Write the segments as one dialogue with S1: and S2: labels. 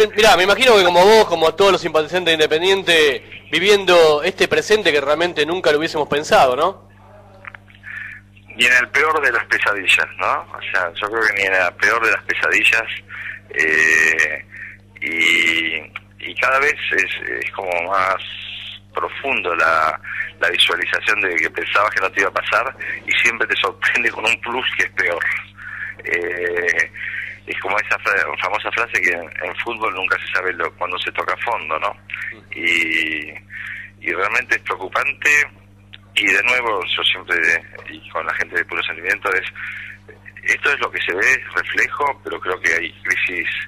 S1: Mirá, me imagino que como vos, como todos los simpatizantes de Independiente, viviendo este presente que realmente nunca lo hubiésemos pensado, ¿no?
S2: Ni en el peor de las pesadillas, ¿no? O sea, yo creo que ni en la peor de las pesadillas, y cada vez es como más profundo la visualización de que pensabas que no te iba a pasar y siempre te sorprende con un plus que es peor. Es como esa famosa frase que en fútbol nunca se sabe cuándo se toca fondo, ¿no? Y realmente es preocupante. Y de nuevo, yo siempre, y con la gente de Puro Sentimiento, esto es lo que se ve, reflejo, pero creo que hay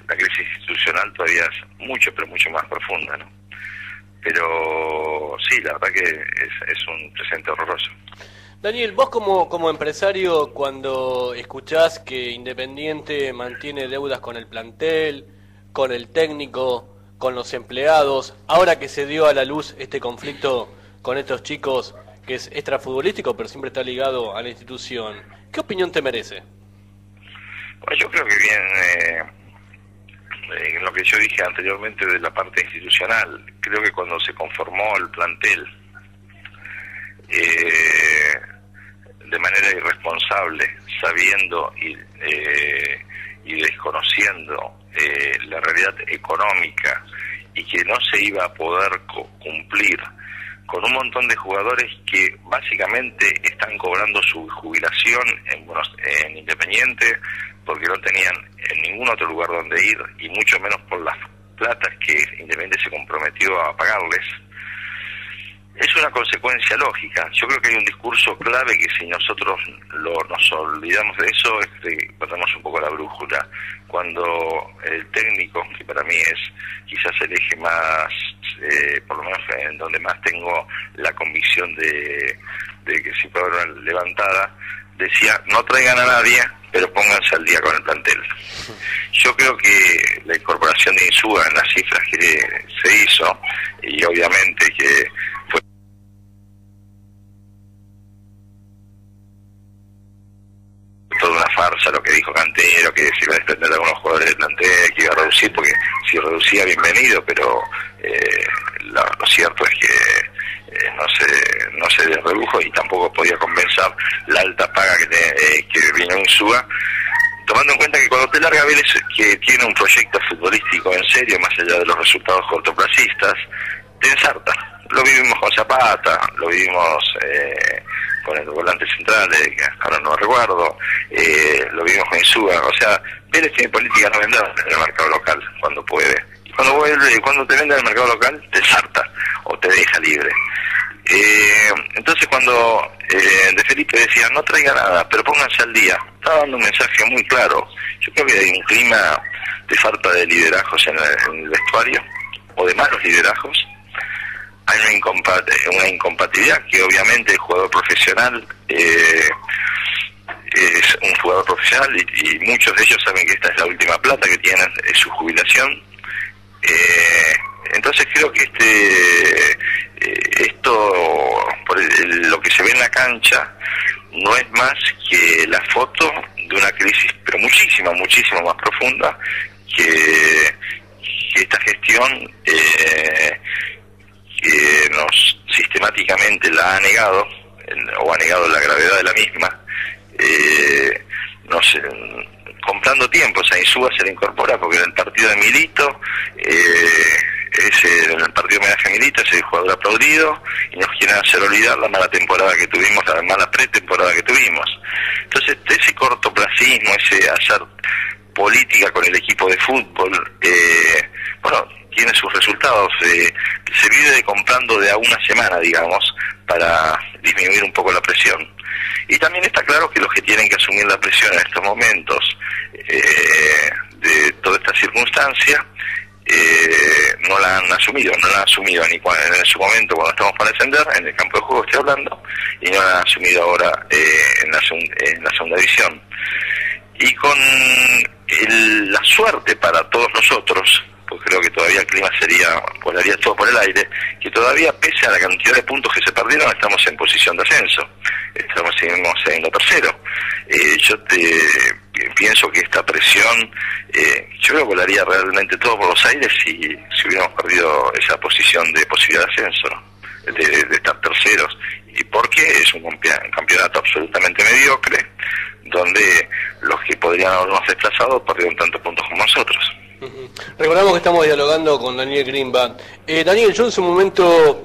S2: la crisis institucional todavía es mucho, pero mucho más profunda, ¿no? Pero sí, la verdad que es un presente horroroso.
S1: Daniel, vos como empresario, cuando escuchás que Independiente mantiene deudas con el plantel, con el técnico, con los empleados, ahora que se dio a la luz este conflicto con estos chicos, que es extrafutbolístico, pero siempre está ligado a la institución, ¿qué opinión te merece?
S2: Bueno, yo creo que viene en lo que yo dije anteriormente de la parte institucional. Creo que cuando se conformó el plantel de manera irresponsable, sabiendo y desconociendo la realidad económica y que no se iba a poder cumplir con un montón de jugadores que básicamente están cobrando su jubilación en Independiente porque no tenían en ningún otro lugar donde ir y mucho menos por las platas que Independiente se comprometió a pagarles. Es una consecuencia lógica. Yo creo que hay un discurso clave que si nosotros nos olvidamos de eso, perdemos un poco la brújula. Cuando el técnico, que para mí es quizás el eje más, por lo menos en donde más tengo la convicción de que sí puede haber una levantada, decía, no traigan a nadie, pero pónganse al día con el plantel. Yo creo que la incorporación de Insúa en las cifras que se hizo, y obviamente que fue toda una farsa lo que dijo Cantero, que se iba a desprender de algunos jugadores del plantel, que iba a reducir, porque si reducía, bienvenido, pero lo cierto es que no se redujo y tampoco podía compensar la alta paga que vino Insúa, tomando en cuenta que cuando te larga Vélez, que tiene un proyecto futbolístico en serio, más allá de los resultados cortoplacistas, te ensarta. Lo vivimos con Zapata, lo vivimos con el volante central, que ahora no recuerdo, lo vimos con Insúa. O sea, Vélez tiene política no vender en el mercado local cuando puede. Y cuando te vende en el mercado local, te ensarta o te deja libre. Entonces cuando De Felipe decía, no traiga nada, pero pónganse al día, estaba dando un mensaje muy claro. Yo creo que hay un clima de falta de liderazgos en el vestuario, o de malos liderazgos. Hay una incompatibilidad que obviamente el jugador profesional es un jugador profesional y muchos de ellos saben que esta es la última plata que tienen, es su jubilación. Entonces creo que esto, por lo que se ve en la cancha, no es más que la foto de una crisis, pero muchísimo más profunda que esta gestión que nos sistemáticamente la ha negado, o ha negado la gravedad de la misma, comprando tiempo. O sea, Insúa se le incorpora porque en el partido de Milito, en el partido de homenaje a Milito, es el jugador aplaudido y nos quieren hacer olvidar la mala temporada que tuvimos, la mala pretemporada que tuvimos. Entonces, ese cortoplacismo, ese hacer política con el equipo de fútbol, tiene sus resultados. Se vive comprando de a una semana, digamos, para disminuir un poco la presión. Y también está claro que los que tienen que asumir la presión en estos momentos de toda esta circunstancia no la han asumido ni en su momento cuando estamos para descender, en el campo de juego estoy hablando, y no la han asumido ahora en la segunda división. Y con la suerte para todos nosotros, pues creo que todavía el clima volaría todo por el aire, que todavía pese a la cantidad de puntos que se perdieron estamos en posición de ascenso. seguimos siendo tercero. Pienso que esta presión, yo creo que volaría realmente todo por los aires si hubiéramos perdido esa posición de posibilidad de ascenso, ¿no? de estar terceros. Y porque es un campeonato absolutamente mediocre, donde los que podrían habernos desplazado perdieron tantos puntos como nosotros.
S1: Recordamos que estamos dialogando con Daniel Greenbank. Daniel, yo en su momento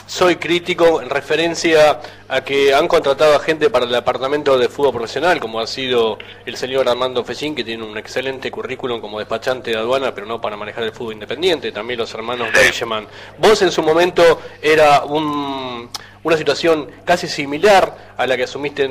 S1: soy crítico en referencia a que han contratado a gente para el departamento de fútbol profesional, como ha sido el señor Armando Fechín, que tiene un excelente currículum como despachante de aduana, pero no para manejar el fútbol independiente. También los hermanos Deichemann. Vos en su momento era una situación casi similar a la que asumiste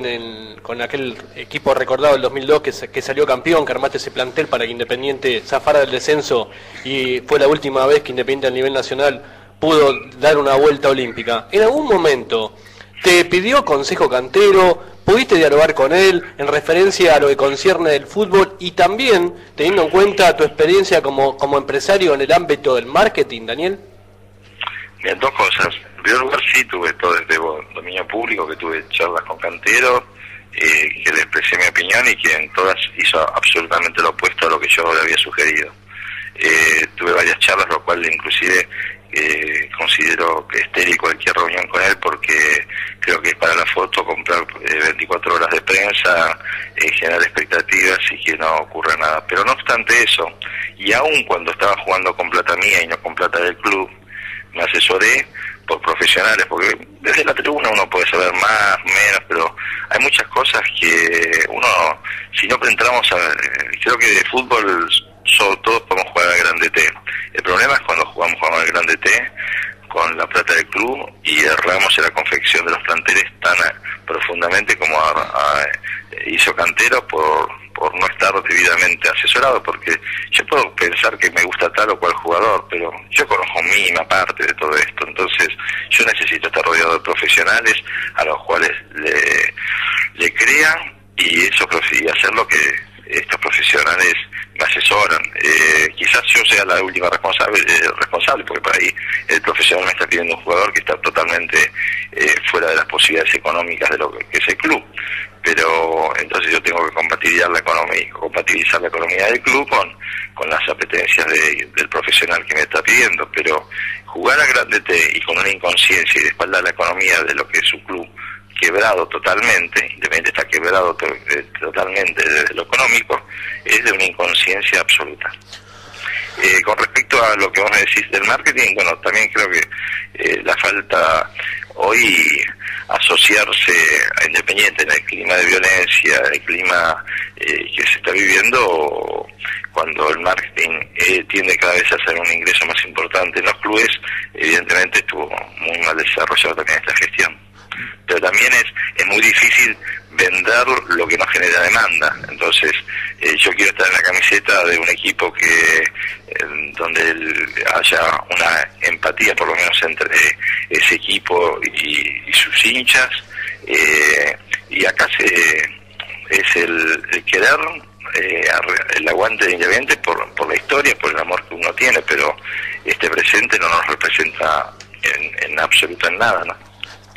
S1: con aquel equipo recordado del 2002 que salió campeón, que armaste ese plantel para que Independiente zafara del descenso, y fue la última vez que Independiente a nivel nacional pudo dar una vuelta olímpica. ¿En algún momento te pidió consejo Cantero? ¿Pudiste dialogar con él en referencia a lo que concierne del fútbol y también teniendo en cuenta tu experiencia como empresario en el ámbito del marketing, Daniel?
S2: Bien, dos cosas. En primer lugar, sí, tuve todo desde dominio público, que tuve charlas con Cantero, que le expresé mi opinión y que en todas hizo absolutamente lo opuesto a lo que yo le había sugerido. Tuve varias charlas, lo cual inclusive considero estéril cualquier reunión con él, porque creo que es para la foto comprar 24 horas de prensa, generar expectativas y que no ocurra nada. Pero no obstante eso, y aún cuando estaba jugando con plata mía y no con plata del club, me asesoré por profesionales, porque desde la tribuna uno puede saber más, menos, pero hay muchas cosas que uno, si no entramos creo que de fútbol todos podemos jugar al Grande T. El problema es cuando jugamos al Grande T con la plata del club y erramos en la confección de los planteles tan profundamente como hizo Cantero por no estar debidamente asesorado, porque yo puedo pensar que me gusta tal o cual jugador, pero yo conozco mínima parte de todo esto, entonces yo necesito estar rodeado de profesionales a los cuales le crean y hacer lo que estos profesionales me asesoran. Quizás yo sea la última responsable, porque por ahí el profesional me está pidiendo un jugador que está totalmente fuera de las posibilidades económicas de lo que es el club, pero entonces yo tengo que compatibilizar la economía del club con las apetencias del profesional que me está pidiendo. Pero jugar a Grande T y con una inconsciencia y de espalda a la economía de lo que es su club quebrado totalmente, Independiente está quebrado totalmente desde lo económico, es de una inconsciencia absoluta. Con respecto a lo que vos me decís del marketing, bueno, también creo que la falta hoy asociarse a Independiente en el clima de violencia, en el clima que se está viviendo, cuando el marketing tiende cada vez a ser un ingreso más importante en los clubes, evidentemente estuvo muy mal desarrollado también esta gestión. Pero también es muy difícil vender lo que no genera demanda. Entonces yo quiero estar en la camiseta de un equipo donde haya una empatía por lo menos entre ese equipo y sus hinchas, y acá es el querer el aguante de Independiente por la historia, por el amor que uno tiene, pero este presente no nos representa en absoluto en nada, ¿no?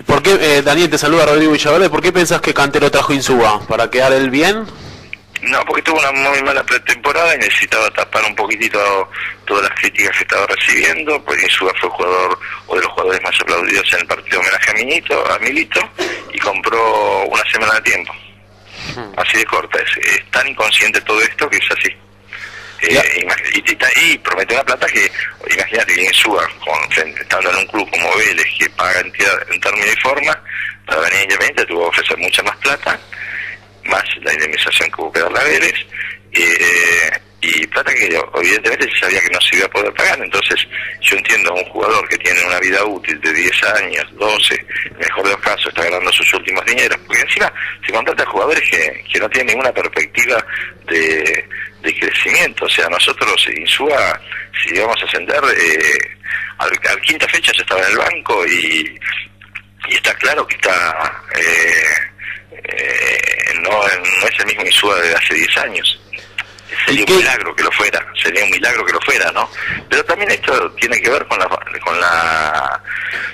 S3: ¿Por qué, Daniel, te saluda Rodrigo Villaverde, ¿por qué pensás que Cantero trajo Insúa? ¿Para quedar él bien?
S2: No, porque tuvo una muy mala pretemporada y necesitaba tapar un poquitito todas las críticas que estaba recibiendo, porque Insúa fue jugador o de los jugadores más aplaudidos en el partido homenaje a Milito, y compró una semana de tiempo. Así de corta, es tan inconsciente todo esto que es así. Y promete una plata que, imagínate, que Insúa, estando en un club como Vélez, que paga en término y forma, para venir a Independiente tuvo que ofrecer mucha más plata, más la indemnización que hubo que darle a Vélez, y plata que evidentemente se sabía que no se iba a poder pagar. Entonces yo entiendo a un jugador que tiene una vida útil de 10 años, 12, en el mejor de los casos está ganando sus últimos dineros, porque encima se contrata a jugadores que no tienen ninguna perspectiva de crecimiento. O sea, nosotros Insúa, si vamos a ascender, al quinta fecha ya estaba en el banco, y está claro que está no es el mismo Insúa de hace 10 años. Sería un milagro que lo fuera, ¿no? Pero también esto tiene que ver con la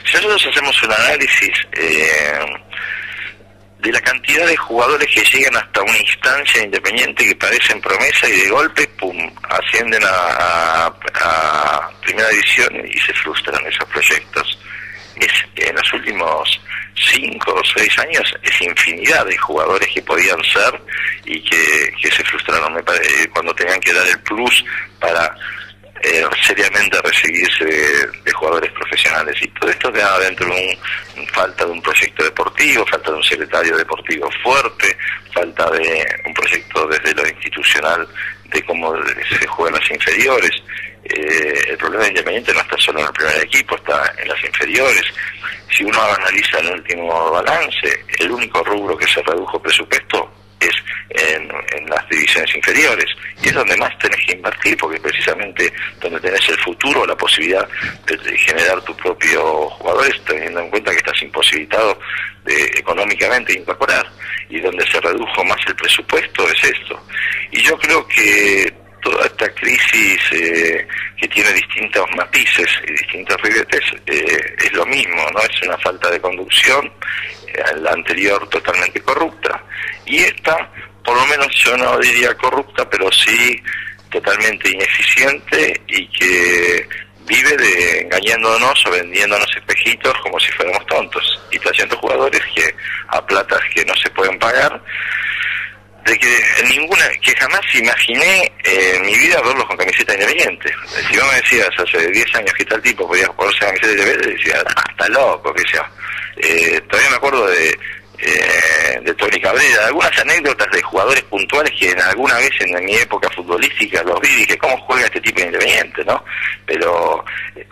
S2: si nosotros hacemos un análisis de la cantidad de jugadores que llegan hasta una instancia independiente que parecen promesa y de golpe, pum, ascienden a primera división y se frustran esos proyectos. En los últimos 5 o 6 años es infinidad de jugadores que podían ser y que se frustraron cuando tenían que dar el plus para seriamente recibirse de jugadores profesionales, y todo esto queda dentro de falta de un proyecto deportivo, falta de un secretario deportivo fuerte, falta de un proyecto desde lo institucional de cómo se juegan las inferiores. El problema de Independiente no está solo en el primer equipo, está en las inferiores. Si uno analiza el último balance, el único rubro que se redujo presupuesto es en las divisiones inferiores, y es donde más tenés que invertir, porque precisamente donde tenés el futuro, la posibilidad de generar tus propios jugadores, teniendo en cuenta que estás imposibilitado de económicamente incorporar, y donde se redujo más el presupuesto es esto. Y yo creo que toda esta crisis que tiene distintos matices y distintos ribetes es lo mismo, ¿no? Es una falta de conducción, la anterior totalmente corrupta, y esta, por lo menos yo no diría corrupta, pero sí totalmente ineficiente, y que vive engañándonos o vendiéndonos espejitos como si fuéramos tontos, y trayendo jugadores que a platas que no se pueden pagar, de que jamás imaginé en mi vida verlos con camiseta Independiente. Si vos me decías hace 10 años que tal tipo podía ponerse camiseta Independiente, decía, está loco, que sea. Todavía me acuerdo de Tony Cabrera, algunas anécdotas de jugadores puntuales que alguna vez en mi época futbolística los vi y dije, ¿cómo juega este tipo de Independiente, no? Pero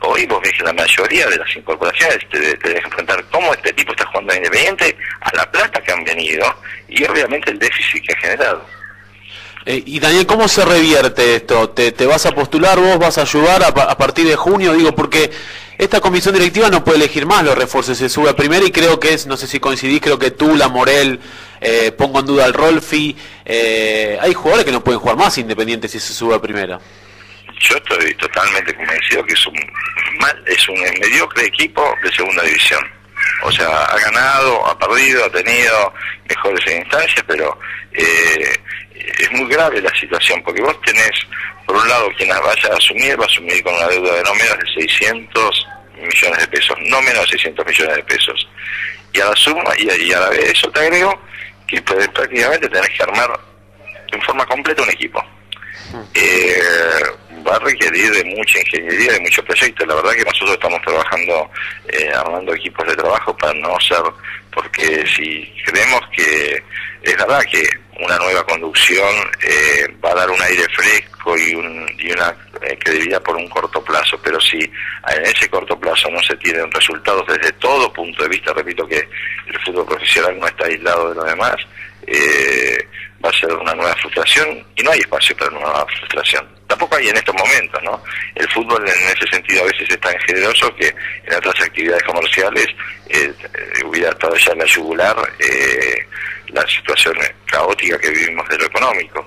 S2: hoy vos ves que la mayoría de las incorporaciones te debes enfrentar cómo este tipo está jugando a Independiente, a la plata que han venido, y obviamente el déficit que ha generado.
S3: Y Daniel, ¿cómo se revierte esto? ¿Te vas a postular vos? ¿Vas a ayudar a partir de junio? Digo, porque esta comisión directiva no puede elegir más los refuerzos, se sube a primera, y creo que no sé si coincidís, creo que tú, la Morel, pongo en duda al Rolfi, hay jugadores que no pueden jugar más Independiente si se sube a primera.
S2: Yo estoy totalmente convencido que es un mediocre equipo de segunda división. O sea, ha ganado, ha perdido, ha tenido mejores instancias, pero es muy grave la situación, porque vos tenés, por un lado, quien vaya a asumir, va a asumir con una deuda de no menos de 600 millones de pesos, no menos de 600 millones de pesos. Y a la suma, y a la vez eso te agrego, que prácticamente tenés que armar en forma completa un equipo. Va a requerir de mucha ingeniería, de muchos proyectos. La verdad que nosotros estamos trabajando, armando equipos de trabajo para no ser, porque si creemos que es verdad que una nueva conducción va a dar un aire fresco y una credibilidad por un corto plazo, pero si en ese corto plazo no se tienen resultados desde todo punto de vista, repito que el fútbol profesional no está aislado de lo demás, va a ser una nueva frustración, y no hay espacio para una nueva frustración. Tampoco hay en estos momentos, ¿no? El fútbol en ese sentido a veces es tan generoso que en otras actividades comerciales hubiera estado ya en la yugular la situación caótica que vivimos de lo económico.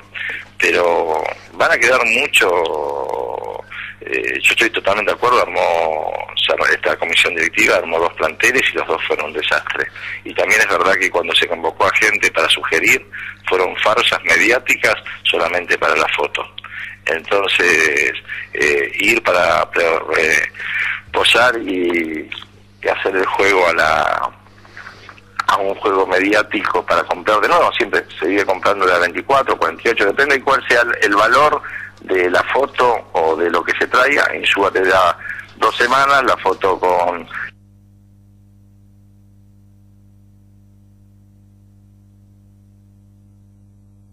S2: Pero van a quedar mucho... yo estoy totalmente de acuerdo, esta comisión directiva armó 2 planteles y los 2 fueron un desastre. Y también es verdad que cuando se convocó a gente para sugerir, fueron farsas mediáticas solamente para la foto. Entonces, ir para posar y hacer el juego a un juego mediático para comprar de nuevo, siempre se sigue comprando de a 24, 48, depende de cuál sea el valor de la foto o de lo que se traiga. Insúa te da 2 semanas, la foto con...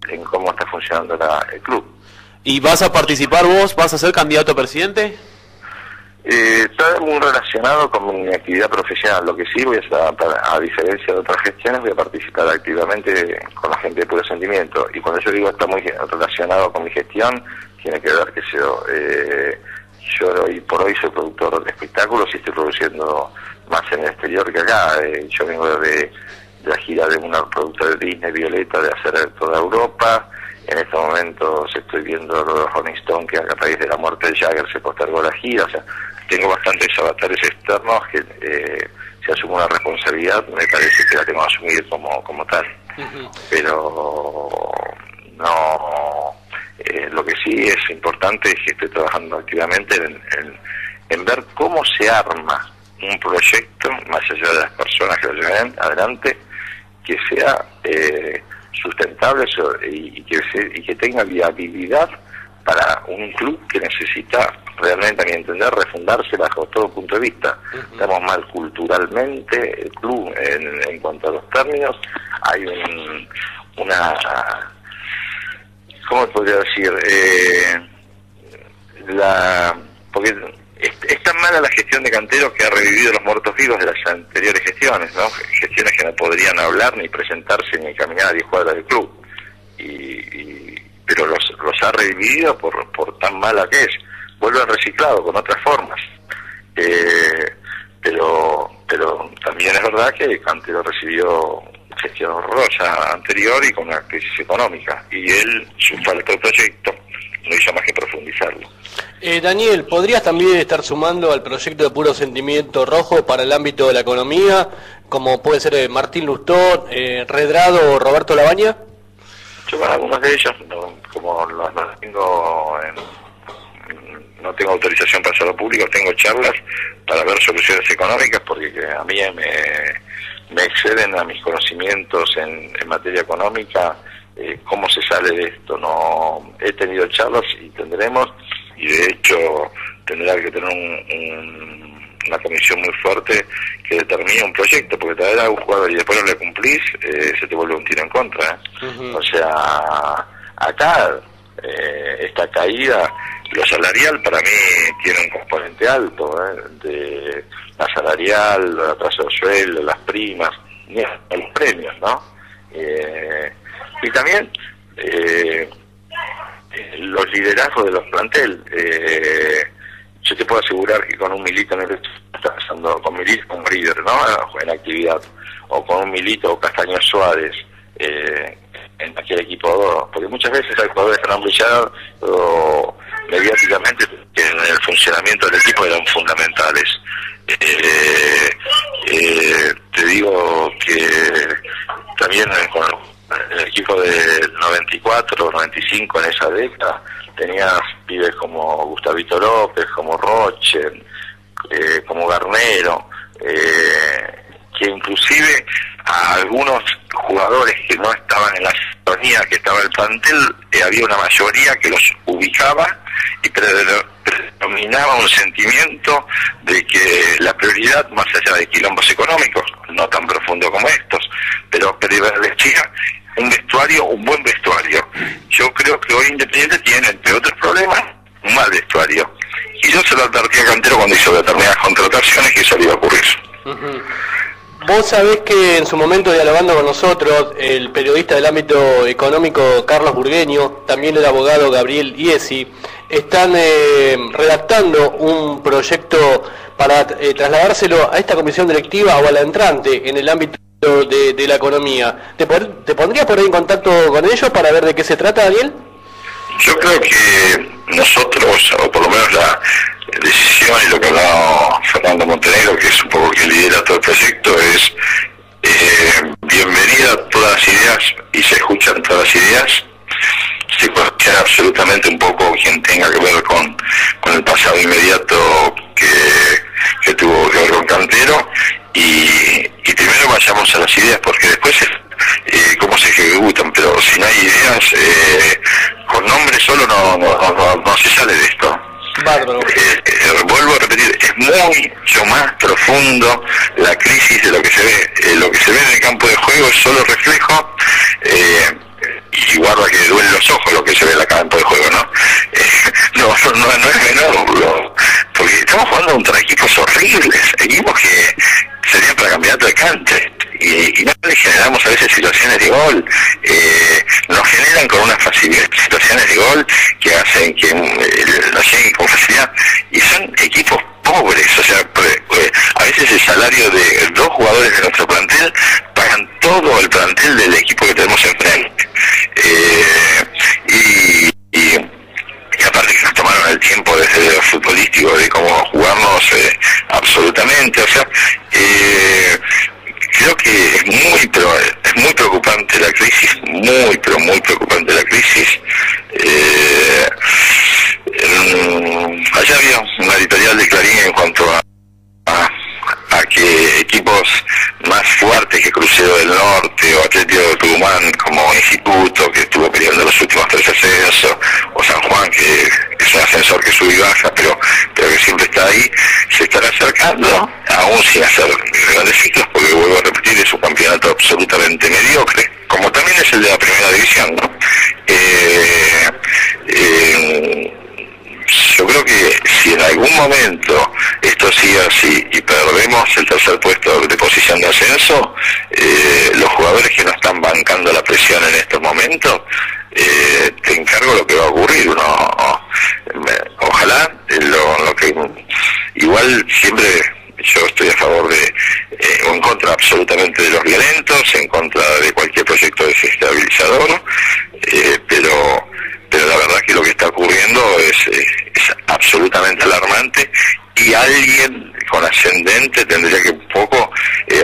S2: en cómo está funcionando el club.
S3: ¿Y vas a participar vos? ¿Vas a ser candidato a presidente?
S2: Está muy relacionado con mi actividad profesional. Lo que sí voy a diferencia de otras gestiones, voy a participar activamente con la gente de Puro Sentimiento. Y cuando yo digo está muy relacionado con mi gestión, tiene que ver que yo hoy por hoy soy productor de espectáculos y estoy produciendo más en el exterior que acá. Yo vengo de la gira de una productora de Disney, Violeta, de hacer toda Europa. En estos momentos estoy viendo los Rolling Stones, que a raíz de la muerte de Jagger se postergó la gira. O sea, tengo bastantes avatares externos que si asumo una responsabilidad, me parece que la tengo que asumir como tal. Pero no, lo que sí es importante es que estoy trabajando activamente en ver cómo se arma un proyecto, más allá de las personas que lo lleven adelante, que sea sustentable y que tenga viabilidad para un club que necesita realmente, a mi entender, refundarse bajo todo punto de vista. Estamos mal culturalmente, el club en cuanto a los términos, hay una, ¿cómo podría decir? Porque es tan mala la gestión de Cantero que ha revivido los muertos vivos de las anteriores gestiones, ¿no? Gestiones que no podrían hablar, ni presentarse, ni caminar a 10 cuadras del club. Pero los ha revivido por tan mala que es. Vuelve al reciclado con otras formas. Pero también es verdad que Cantero recibió gestión horrorosa anterior y con una crisis económica. Y él, su falta de proyecto, no hizo más que profundizarlo.
S1: Daniel, ¿podrías también estar sumando al proyecto de Puro Sentimiento Rojo para el ámbito de la economía, como puede ser Martín Lustó, Redrado o Roberto Labaña?
S2: Yo con algunos de ellos, como no tengo autorización para hacerlo público, tengo charlas para ver soluciones económicas, porque a mí me exceden a mis conocimientos en materia económica, cómo se sale de esto. No he tenido charlas y tendremos, y de hecho tendrá que tener una comisión muy fuerte que determine un proyecto, porque traer a un jugador y después no le cumplís, se te vuelve un tiro en contra. O sea, acá esta caída, lo salarial para mí tiene un componente alto, de la salarial, la tasa de sueldo, las primas, y los premios, ¿no? Y también los liderazgos de los plantel. Yo te puedo asegurar que con un Milito no está pasando, con Milito como líder, ¿no? En actividad, o con un Milito o Castaño Suárez en aquel equipo 2, porque muchas veces hay jugadores que no han brillado mediáticamente, que en el funcionamiento del equipo eran fundamentales. Te digo que también con el equipo del 94, 95, en esa década, tenías pibes como Gustavito López, como Roche, como Garnero, que inclusive a algunos jugadores que no estaban en la sintonía que estaba el plantel, había una mayoría que los ubicaba y predominaba un sentimiento de que la prioridad, más allá de quilombos económicos, no tan profundo como estos, pero prevalecía un buen vestuario. Yo creo que hoy Independiente tiene, entre otros problemas, un mal vestuario. Y yo se lo advertí a Cantero cuando hizo determinadas contrataciones que eso le iba a ocurrir.
S1: Vos sabés que en su momento, dialogando con nosotros, el periodista del ámbito económico Carlos Burgueño, también el abogado Gabriel Iesi, están redactando un proyecto para trasladárselo a esta comisión directiva o a la entrante en el ámbito de la economía. ¿Te pondrías por ahí en contacto con ellos para ver de qué se trata, Daniel?
S2: Yo creo que nosotros, o por lo menos la decisión y lo que hablaba Fernando Montenegro, que es un poco quien lidera todo el proyecto, es bienvenida a todas las ideas y se escuchan todas las ideas. Se cuestiona absolutamente un poco quien tenga que ver con el pasado inmediato que tuvo que ver con Cantero, y primero vayamos a las ideas, porque después cómo se ejecutan, pero si no hay ideas, con nombres solo no se sale de esto.
S1: Bárbaro.
S2: Vuelvo a repetir, es mucho más profundo la crisis de lo que se ve. Lo que se ve en el campo de juego es solo reflejo, y guarda que duelen los ojos lo que se ve en el campo de juego, ¿no? No es menor, porque estamos jugando contra equipos horribles, equipos que serían para campeonato de country, y no les generamos a veces situaciones de gol, nos generan con una facilidad situaciones de gol que hacen que nos lleguen con facilidad, y son equipos pobres. O sea, a veces el salario de 2 jugadores de nuestro plantel pagan todo el plantel del equipo que tenemos enfrente, y aparte que nos tomaron el tiempo desde lo futbolístico de cómo jugarnos absolutamente. O sea, editorial de Clarín en cuanto a que equipos más fuertes que Crucero del Norte o Atlético de Tucumán como Instituto, que estuvo peleando los últimos 3 ascensos, o San Juan, que es un ascensor que sube y baja, pero que siempre está ahí, se están acercando, aún sin hacer grandes ciclos, porque vuelvo a repetir, es un campeonato absolutamente mediocre, como también es el de la primera división, ¿no? Yo creo que si en algún momento esto sigue así y perdemos el tercer puesto de posición de ascenso, los jugadores que no están bancando la presión en estos momentos, te encargo lo que va a ocurrir. Ojalá, lo que igual siempre yo estoy a favor de, o en contra absolutamente de los violentos, en contra de cualquier proyecto desestabilizador, pero la verdad que lo que está ocurriendo es absolutamente alarmante, y alguien con ascendente tendría que un poco,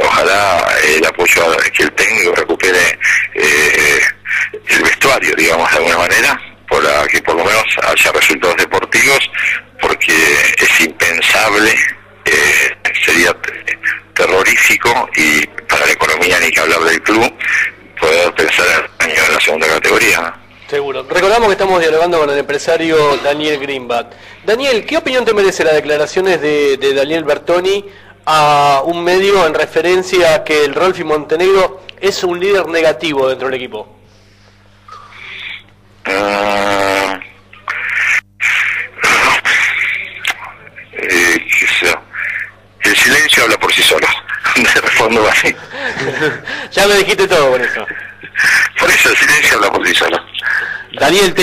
S2: ojalá el apoyo a que el técnico recupere el vestuario, digamos, de alguna manera, para que por lo menos haya resultados deportivos, porque es impensable, sería terrorífico, y para la economía ni que hablar del club, poder pensar en el año de la segunda categoría.
S1: Seguro. Recordamos que estamos dialogando con el empresario Daniel Greenbat. Daniel, ¿qué opinión te merece las declaraciones de Daniel Bertoni a un medio en referencia a que el Rolfi Montenegro es un líder negativo dentro del equipo?
S2: El silencio habla por sí solo. Te respondo así.
S1: Ya me dijiste todo con eso.
S2: Por eso el silencio habla por sí solo.
S1: Daniel,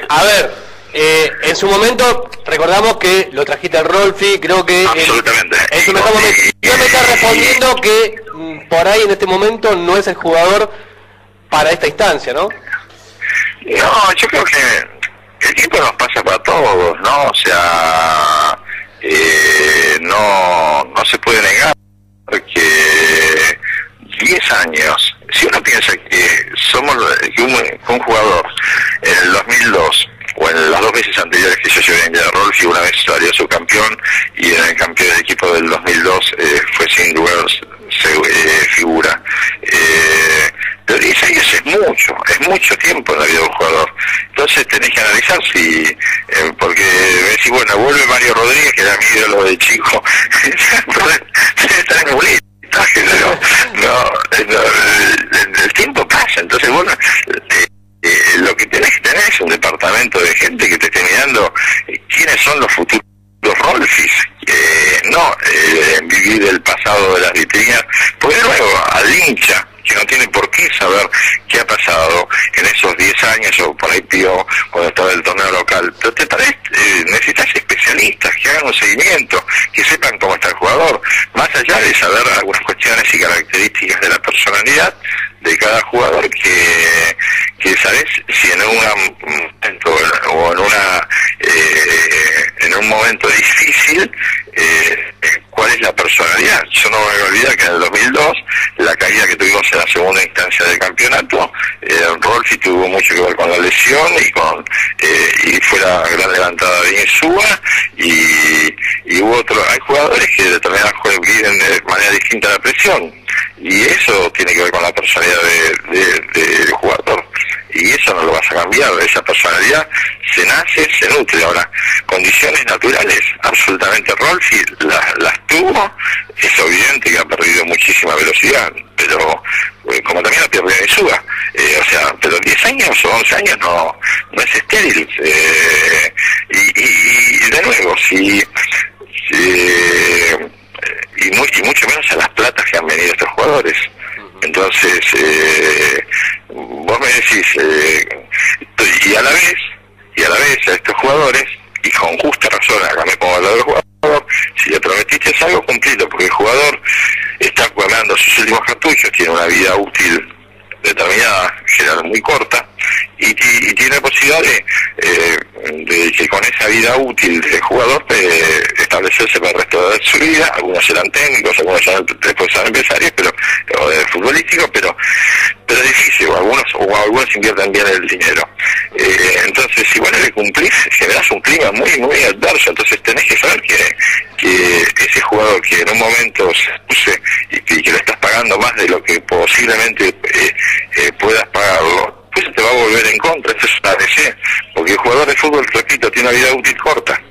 S1: a ver, en su momento recordamos que lo trajiste al Rolfi, creo que
S2: absolutamente.
S1: En su mejor momento. Ya me está respondiendo que por ahí en este momento no es el jugador para esta instancia, ¿no?
S2: No, yo creo que el tiempo nos pasa para todos, ¿no? O sea, no se puede negar que 10 años, si uno piensa que somos un jugador en el 2002 o en las 2 veces anteriores que yo llevé en el Rolfi, una vez salió subcampeón, y en el campeón del equipo del 2002 fue sin duda figura. Pero 10 años es mucho tiempo en la vida de un jugador. Entonces tenés que analizar si, porque decís, bueno, vuelve Mario Rodríguez, que era mi ídolo de chico, estar en bolita, el tiempo pasa. Entonces, bueno, lo que tenés que tener es un departamento de gente que te esté mirando quiénes son los futuros Rolfis, no vivir del pasado de las vitrinas, porque luego al hincha, que no tiene por qué saber qué ha pasado en esos 10 años, o por ahí pidió cuando estaba el torneo local, pero necesitas especialistas que hagan un seguimiento, que sepan cómo está el jugador, más allá de saber algunas cuestiones y características de la personalidad de cada jugador, que sabes si en un momento o en un momento difícil, cuál es la personalidad. Yo no me voy a olvidar que en el 2002 la caída que tuvimos en la segunda instancia del campeonato, Rolfi tuvo mucho que ver con la lesión y fue la gran levantada de Insúa, y hubo hay jugadores que determinados viven de manera distinta a la presión, y eso tiene que ver con la personalidad del jugador, y eso no lo vas a cambiar. Esa personalidad se nace, se nutre. Ahora, condiciones naturales, absolutamente Rolfi las tuvo. Es evidente que ha perdido muchísima velocidad, pero como también la pierde Insúa, pero 10 años o 11 años no es estéril, y de nuevo, y mucho menos a las platas que han venido estos jugadores. Entonces, vos me decís, y a la vez a estos jugadores, y con justa razón, acá me pongo al lado del jugador, si le prometiste algo, cumplilo, porque el jugador está guardando sus últimos cartuchos, tiene una vida útil determinada, general muy corta, y tiene la posibilidad de que con esa vida útil del jugador establezca establecerse para el resto de su vida. Algunos eran técnicos, algunos después eran empresarios, pero futbolísticos, pero es difícil, o algunos invierten bien el dinero. Entonces, si vos no le cumplís, generás un clima muy, muy adverso. Entonces tenés que saber que ese jugador que en un momento se puse y que le estás pagando más de lo que posiblemente puedas pagarlo, pues te va a volver en contra. Esto es una ABC, porque el jugador de fútbol, repito, tiene una vida útil corta.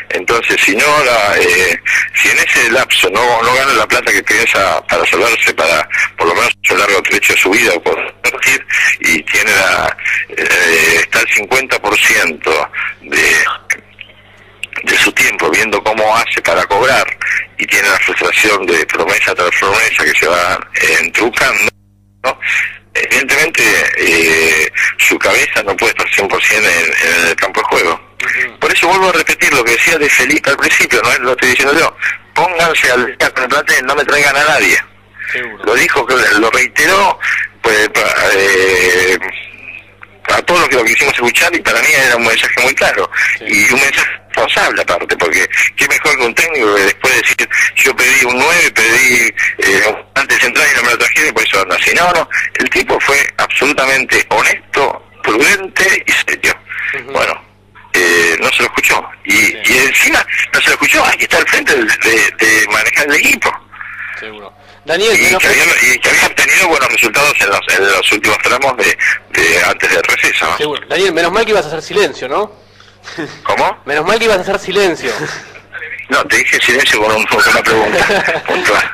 S2: Entonces, si en ese lapso no gana la plata que piensa para salvarse para por lo menos un largo trecho de su vida o poder partir, y tiene está el 50% de su tiempo viendo cómo hace para cobrar, y tiene la frustración de promesa tras promesa que se va entrucando, ¿no? Evidentemente su cabeza no puede estar 100% en el campo de juego. Por eso vuelvo a repetir lo que decía de Felipe al principio, no lo estoy diciendo yo: pónganse al día con el plantel, no me traigan a nadie. Seguro. Lo dijo, lo reiteró, pues a todos los que lo quisimos escuchar, y para mí era un mensaje muy claro, sí. Y un mensaje responsable aparte, porque qué mejor que un técnico que después de decir: yo pedí un 9, pedí un volante central y no me lo trajeron y por eso ando así. No, el tipo fue absolutamente honesto, prudente y serio. Bueno, no se lo escuchó, y encima no se lo escuchó, hay que estar al frente de manejar el equipo.
S1: Seguro. Daniel,
S2: y que había obtenido buenos resultados en los últimos tramos de antes del receso, ¿no?
S1: Seguro. Daniel, menos mal que ibas a hacer silencio, ¿no?
S2: ¿Cómo?
S1: Menos mal que ibas a hacer silencio.
S2: No, te dije silencio con una pregunta puntual.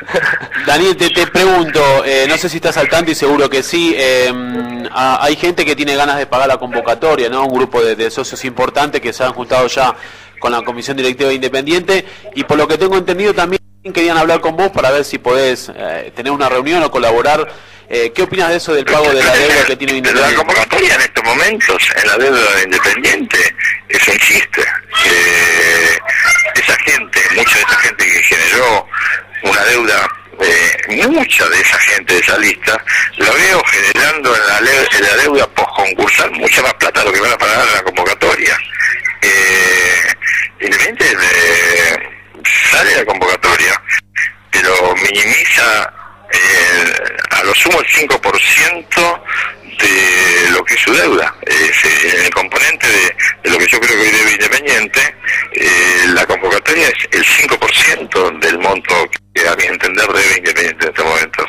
S3: Daniel, te pregunto, no sé si estás al tanto y seguro que sí, hay gente que tiene ganas de pagar la convocatoria, ¿no? Un grupo de socios importantes que se han juntado ya con la Comisión Directiva de Independiente, y por lo que tengo entendido también querían hablar con vos para ver si podés tener una reunión o colaborar. ¿Qué opinas de eso, del pago de la deuda que tiene Independiente?
S2: La convocatoria en estos momentos en la deuda de Independiente es un chiste. Mucha de esa gente que generó una deuda, mucha de esa gente de esa lista, la veo generando en la deuda postconcursal mucha más plata de lo que van a pagar en la convocatoria. Independiente sale la convocatoria, pero minimiza a lo sumo el 5% de lo que es su deuda. El componente de lo que yo creo que hoy debe Independiente, la convocatoria es el 5% del monto que a mi entender debe Independiente en estos momentos.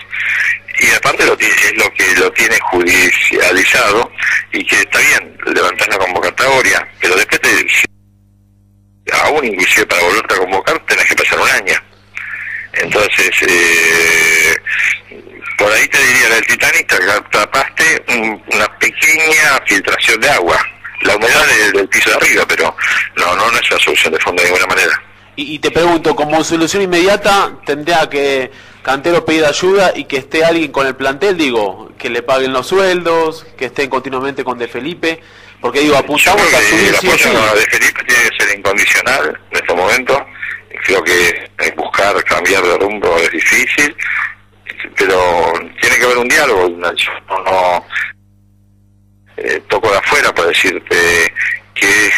S2: Y aparte es lo que lo tiene judicializado, y que está bien, levantar la convocatoria, pero después aún inclusive para volverte a convocar tenés que pasar un año. Entonces, por ahí te diría, en el Titanic tapaste una pequeña filtración de agua, la humedad del piso de arriba, pero no es la solución de fondo de ninguna manera.
S3: Y te pregunto, como solución inmediata, ¿tendría que Cantero pedir ayuda y que esté alguien con el plantel? Digo, que le paguen los sueldos, que estén continuamente con De Felipe, porque digo, apuntamos a subir sí o sí.
S2: De Felipe tiene que ser incondicional en este momento. Creo que buscar cambiar de rumbo es difícil, pero tiene que haber un diálogo. Yo no toco de afuera para decirte que es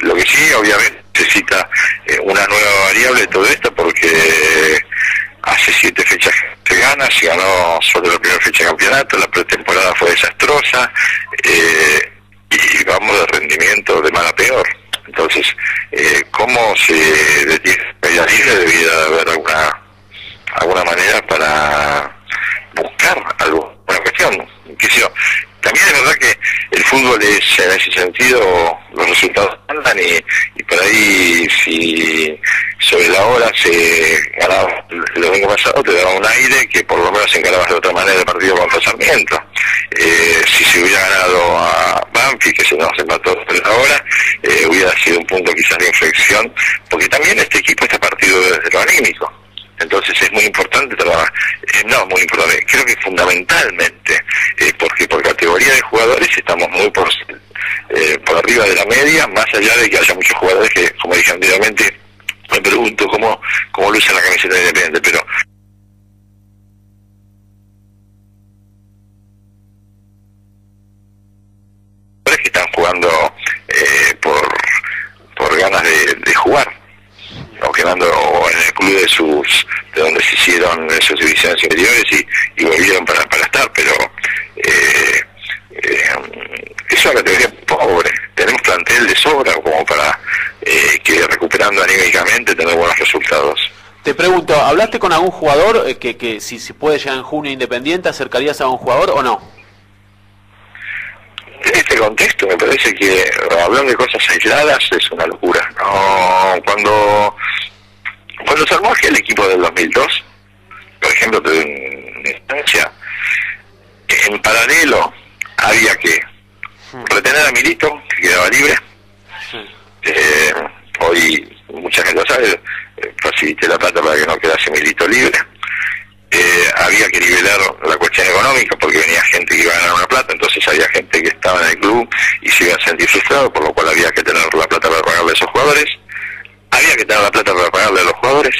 S2: lo que sí, obviamente necesita una nueva variable de todo esto, porque hace 7 fechas que se ganó solo la primera fecha de campeonato, la pretemporada fue desastrosa, y vamos de rendimiento de mal a peor. Entonces, ¿cómo se detiene caída libre? Debería haber alguna manera para buscar alguna cuestión. También es verdad que el fútbol es, en ese sentido, los resultados andan, y por ahí, si sobre la hora se ganaba el domingo pasado, te daba un aire que por lo menos encarabas de otra manera el partido contra Sarmiento. Si se hubiera ganado a Banfield, que se nos empató ahora, hubiera sido un punto quizás de inflexión, porque también este equipo está partido desde lo anímico. Entonces es muy importante trabajar, muy importante, creo que fundamentalmente, porque por categoría de jugadores estamos muy por arriba de la media, más allá de que haya muchos jugadores que, como dije anteriormente, me pregunto cómo lucen la camiseta de Independiente, pero que están jugando por ganas de jugar, o que entrenando o en el club de donde se hicieron sus divisiones inferiores y volvieron para estar, pero es una categoría pobre. Tenemos plantel de sobra como para que recuperando anímicamente tener buenos resultados.
S3: Te pregunto, ¿hablaste con algún jugador que si puede llegar en junio Independiente, acercarías a un jugador o no?
S2: En este contexto me parece que hablar de cosas aisladas es una locura. No, cuando se armó aquel equipo del 2002, por ejemplo, de instancia, en paralelo había que retener a Milito, que quedaba libre. Hoy mucha gente lo sabe, facilité la plata para que no quedase Milito libre. Había que nivelar la cuestión económica porque venía gente que iba a ganar una plata, entonces había gente que estaba en el club y se iba a sentir frustrado, por lo cual había que tener la plata para pagarle a esos jugadores. Había que tener la plata para pagarle a los jugadores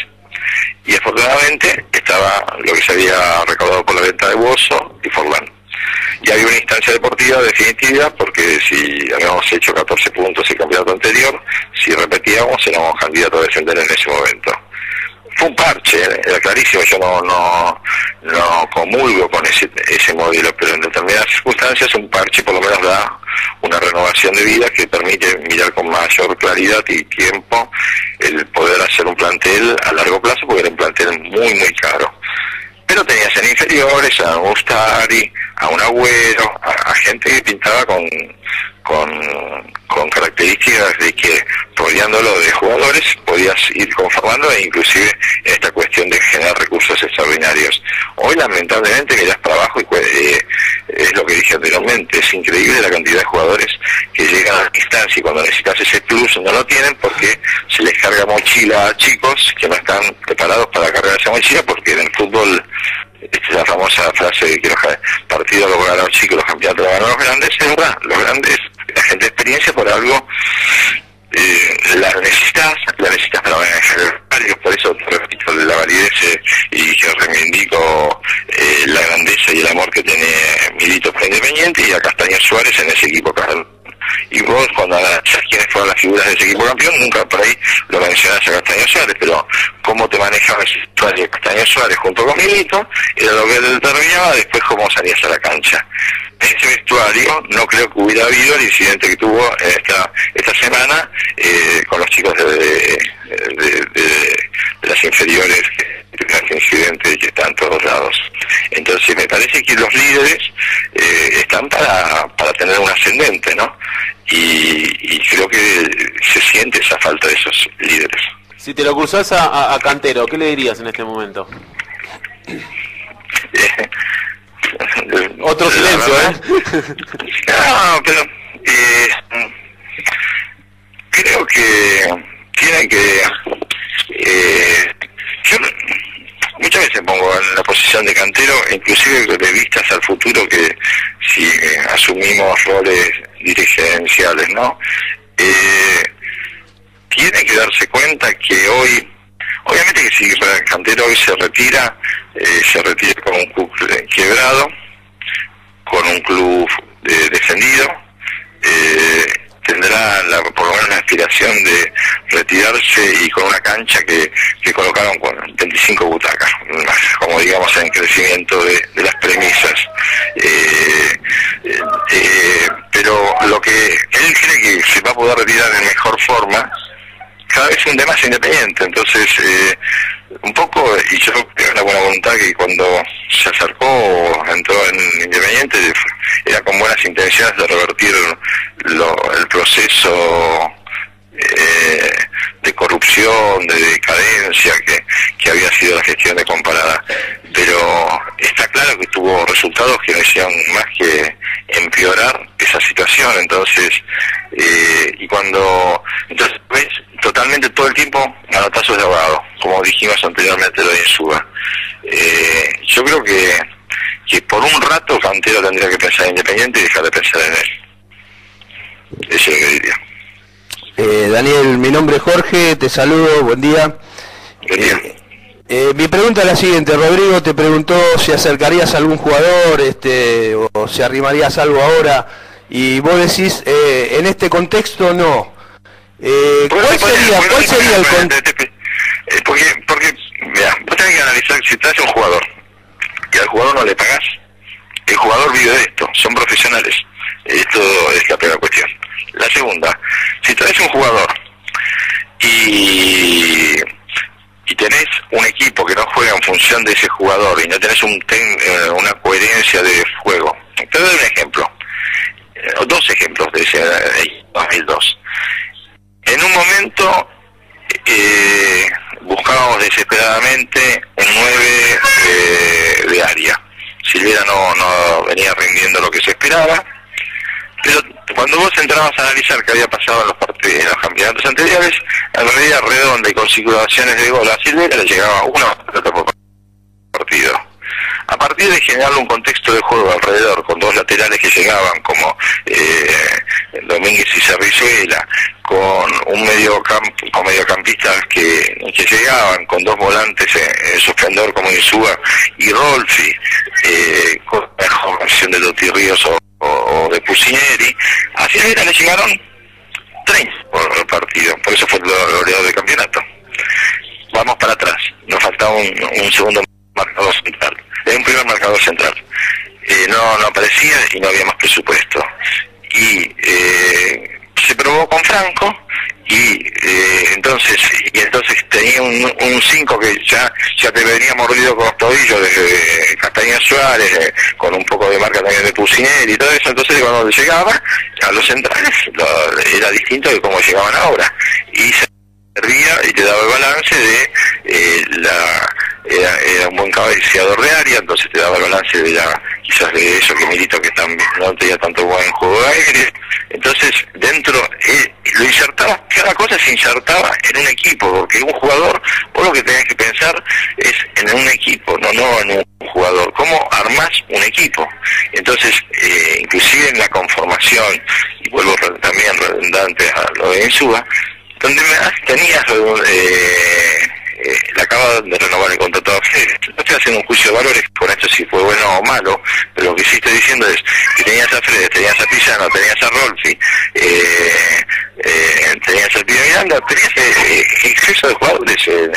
S2: y afortunadamente estaba lo que se había recaudado por la venta de Bozo y Forlán. Y había una instancia deportiva definitiva porque si habíamos hecho 14 puntos el campeonato anterior, si repetíamos éramos candidatos a descender en ese momento. Fue un parche, era clarísimo, yo no comulgo con ese modelo, pero en determinadas circunstancias un parche por lo menos da una renovación de vida que permite mirar con mayor claridad y tiempo el poder hacer un plantel a largo plazo, porque era un plantel muy muy caro. Pero tenías en inferiores a un Ustari, a un Agüero, a gente que pintaba con características de que rodeándolo de jugadores podías ir conformando e inclusive en esta cuestión de generar recursos extraordinarios. Hoy lamentablemente miras para abajo y es lo que dije anteriormente, es increíble la cantidad de jugadores que llegan a la instancia y cuando necesitas ese plus no lo tienen porque se les carga mochila a chicos que no están preparados para cargar esa mochila, porque en el fútbol esta es la famosa frase de que los partidos los ganan los chicos, los campeonatos los ganan los grandes. Es verdad, los grandes, la gente de experiencia por algo la necesitas para manejar varios, por eso repito la validez y que reivindico la grandeza y el amor que tiene Milito para Independiente y a Castaño Suárez en ese equipo. Y vos cuando analizás quiénes fueron las figuras de ese equipo campeón, nunca por ahí lo mencionás a Castaño Suárez, pero cómo te manejabas Castaño Suárez junto con Milito era lo que determinaba después cómo salías a la cancha. En ese vestuario no creo que hubiera habido el incidente que tuvo esta semana con los chicos de las inferiores, ese incidente que está en todos lados. Entonces me parece que los líderes están para tener un ascendente, ¿no? Y creo que se siente esa falta de esos líderes.
S3: Si te lo cruzás a Cantero, ¿qué le dirías en este momento? Otro silencio,
S2: No, pero creo que tiene que yo muchas veces pongo en la posición de Cantero, inclusive de vistas al futuro, que si asumimos roles dirigenciales, ¿no? Tiene que darse cuenta que hoy, obviamente que si Cantero hoy se retira con un club quebrado, con un club defendido, tendrá por lo menos la aspiración de retirarse y con una cancha que colocaron con 25 butacas, como digamos en crecimiento de las premisas. Pero lo que él cree que se va a poder retirar de mejor forma, cada vez es un tema más independiente, entonces un poco, y yo creo la buena voluntad que cuando se acercó, entró en Independiente, era con buenas intenciones de revertir el proceso de corrupción, de decadencia que había sido la gestión de Comparada, pero está claro que tuvo resultados que no hicieron más que empeorar esa situación. Entonces entonces ves totalmente todo el tiempo manotazos de ahogado, como dijimos anteriormente lo de Insúa. Yo creo que por un rato Cantero tendría que pensar en Independiente y dejar de pensar en él. Eso es lo que diría.
S4: Daniel, mi nombre es Jorge, te saludo, buen día.
S2: Buen día.
S4: Mi pregunta es la siguiente. Rodrigo te preguntó si acercarías a algún jugador, o si arrimarías algo ahora, y vos decís, en este contexto no. ¿Cuál sería el contexto?
S2: analizar, si traes un jugador y al jugador no le pagás, el jugador vive de esto, son profesionales. Esto es la primera cuestión. La segunda, si traes un jugador y tenés un equipo que no juega en función de ese jugador y no tenés una coherencia de juego. Te doy un ejemplo, dos ejemplos de ese 2002. En un momento buscábamos desesperadamente un 9 de área. Silvera no venía rindiendo lo que se esperaba, pero cuando vos entrabas a analizar qué había pasado en los campeonatos anteriores, en realidad redonda y con situaciones de gol a Silvera le llegaba una pelota por partido. A partir de generarle un contexto de juego alrededor, con dos laterales que llegaban, como Domínguez y Cerrizuela, con un mediocampistas que llegaban, con dos volantes suspendor como Insúa y Rolfi, con la mejor versión de Dotti Ríos o de Pusineri, a Silvera le llegaron 30 por partido, por eso fue el goleador del campeonato. Vamos para atrás, nos faltaba un segundo marcador central, un primer marcador central. No aparecía y no había más presupuesto. Y se probó con Franco y entonces tenía un 5 que ya te venía mordido con los tobillos desde Castañeda Suárez, con un poco de marca también de Pusineri y todo eso. Entonces cuando llegaba a los centrales era distinto de cómo llegaban ahora, y se servía y te daba el balance de era un buen cabeceador de área, entonces te daba el balance de quizás de eso que Milito, que no tenía tanto buen juego de aire. Entonces dentro lo insertaba, cada cosa se insertaba en un equipo, porque un jugador, vos lo que tenés que pensar es en un equipo, no en un jugador. ¿Cómo armás un equipo? Entonces inclusive en la conformación, y vuelvo también redundante a lo de Insúa, donde tenías le acaba de renovar el contrato a Fede. No estoy haciendo un juicio de valores con esto si fue bueno o malo, pero lo que sí estoy diciendo es que tenías a Fede, tenías a Pizano, tenías a Rolfi, tenías a Pino Miranda, tenías exceso de jugadores en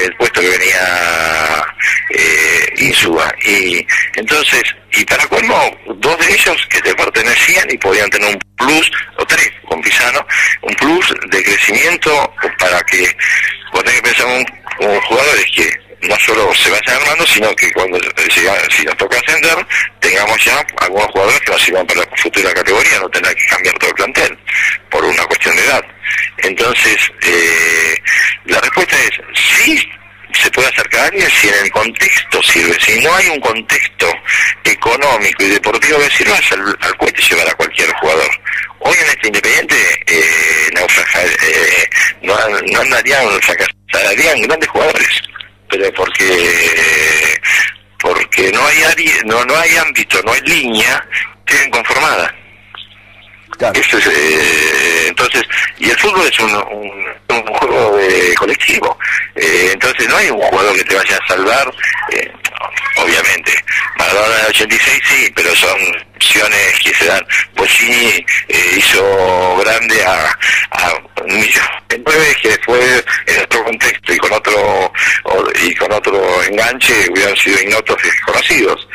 S2: el puesto que venía Insúa, y entonces, y para colmo, dos de ellos que te pertenecían y podían tener un plus, o tres con Pizano, un plus de crecimiento para que vos tenés que pensar un jugadores que no solo se vayan armando, sino que cuando si nos toca ascender, tengamos ya algunos jugadores que nos sirvan para la futura categoría, no tener que cambiar todo el plantel por una cuestión de edad. Entonces, la respuesta es sí. Se puede acercar a alguien si en el contexto sirve. Si no hay un contexto económico y deportivo que sirva, al cohete llevar a cualquier jugador. Hoy en este Independiente no andarían, fracasarían grandes jugadores, pero porque no hay ámbito, no hay línea bien conformada. Claro. Eso es, entonces, y el fútbol es un juego colectivo, entonces no hay un jugador que te vaya a salvar, obviamente. Maradona en el 86 sí, pero son opciones que se dan. Bochini hizo grande a un millón de nueve que después en otro contexto y con otro enganche hubieran sido ignotos y desconocidos,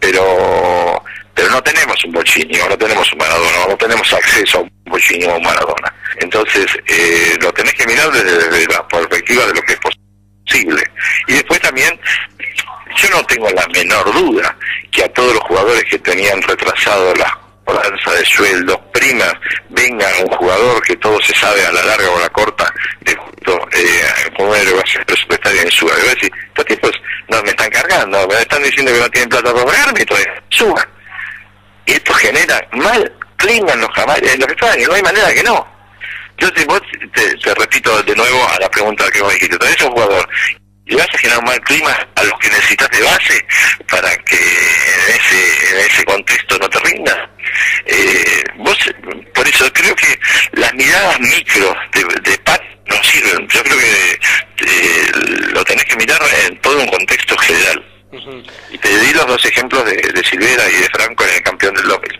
S2: pero no tenemos un Bochini, o no tenemos un Maradona, o no tenemos acceso a un Bochini o un Maradona. Entonces, lo tenés que mirar desde la perspectiva de lo que es posible. Y después también, yo no tengo la menor duda que a todos los jugadores que tenían retrasado las cobranzas de sueldos, primas, venga un jugador que todo se sabe a la larga o a la corta, de justo como una elevación presupuestaria en Suba. Voy a decir, estos tipos no me están cargando, me están diciendo que no tienen plata para pagarme, entonces suba. Y esto genera mal clima en los estadios, no hay manera que no. Yo te repito de nuevo a la pregunta que vos dijiste, tenés un jugador y vas a generar un mal clima a los que necesitas de base para que en ese contexto no te rinda. Por eso creo que las miradas micro de Pat no sirven. Yo creo que lo tenés que mirar en todo un contexto general. Y te di los dos ejemplos de Silvera y de Franco en el campeón del López.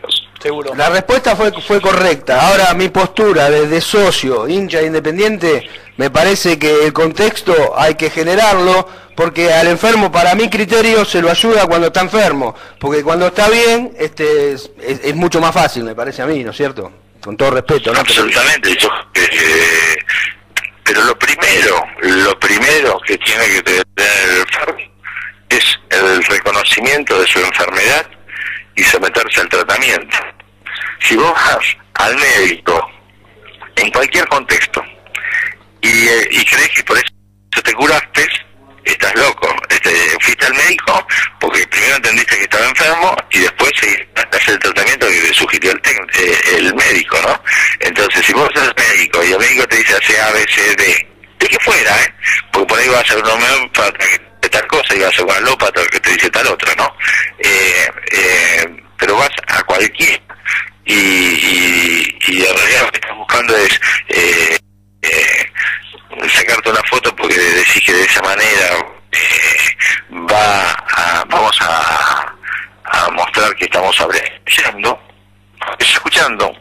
S1: Sí. seguro.
S4: La respuesta fue correcta. Ahora, mi postura desde socio, hincha Independiente, me parece que el contexto hay que generarlo, porque al enfermo, para mi criterio, se lo ayuda cuando está enfermo, porque cuando está bien, es mucho más fácil, me parece a mí, ¿no es cierto? Con todo respeto, ¿no?
S2: Absolutamente. Pero lo primero que tiene que tener el enfermo es el reconocimiento de su enfermedad y someterse al tratamiento. Si vos vas al médico en cualquier contexto y crees que por eso te curaste, estás loco. Fuiste al médico porque primero entendiste que estaba enfermo y después haces el tratamiento que te sugirió el médico, ¿no? Entonces, si vos sos médico y el médico te dice hace A, B, C, D, de que fuera, porque por ahí vas a un homeópata de tal cosa y vas a un alópata que te dice tal otra, ¿no? Pero vas a cualquier y en realidad lo que estás buscando es sacarte una foto porque decís que de esa manera vamos a mostrar que estamos apreciando, escuchando.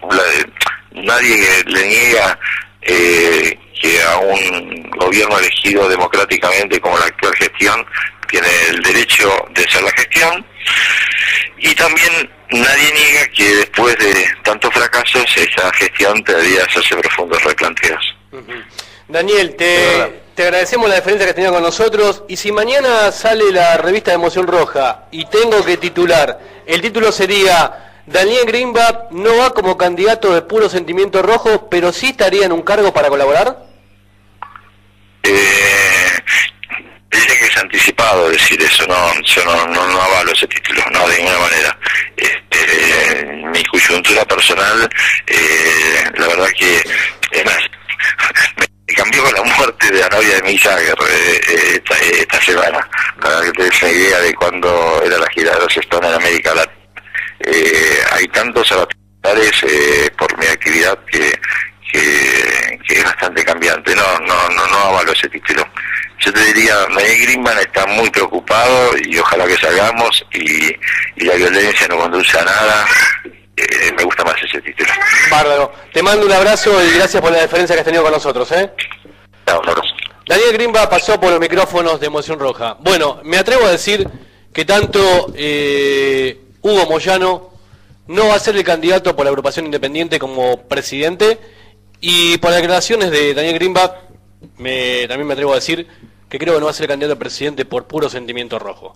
S2: Nadie le niega que a un gobierno elegido democráticamente como la actual gestión tiene el derecho de hacer la gestión, y también nadie niega que después de tantos fracasos esa gestión debería hacerse profundos replanteos.
S1: Daniel, te agradecemos la deferencia que has tenido con nosotros, y si mañana sale la revista de Emoción Roja y tengo que titular, el título sería: Daniel Greenback no va como candidato de puro sentimiento rojo, pero sí estaría en un cargo para colaborar.
S2: Diría que es anticipado decir eso, yo no avalo ese título, no, de ninguna manera. Mi coyuntura personal, la verdad que me cambió con la muerte de la novia de Mick Jagger esta semana, para que te des una idea de cuándo era la gira de los Stones en América Latina. Hay tantos avatares por mi actividad que es bastante cambiante. No avalo ese título. Yo te diría, Daniel Greenback está muy preocupado y ojalá que salgamos y la violencia no conduce a nada. Me gusta más ese título.
S1: Bárbaro. Te mando un abrazo y gracias por la deferencia que has tenido con nosotros,
S2: No, un abrazo.
S1: Daniel Greenback pasó por los micrófonos de Emoción Roja. Bueno, me atrevo a decir que tanto Hugo Moyano no va a ser el candidato por la agrupación independiente como presidente, y por las declaraciones de Daniel Greenback también me atrevo a decir que creo que no va a ser el candidato a presidente por puro sentimiento rojo.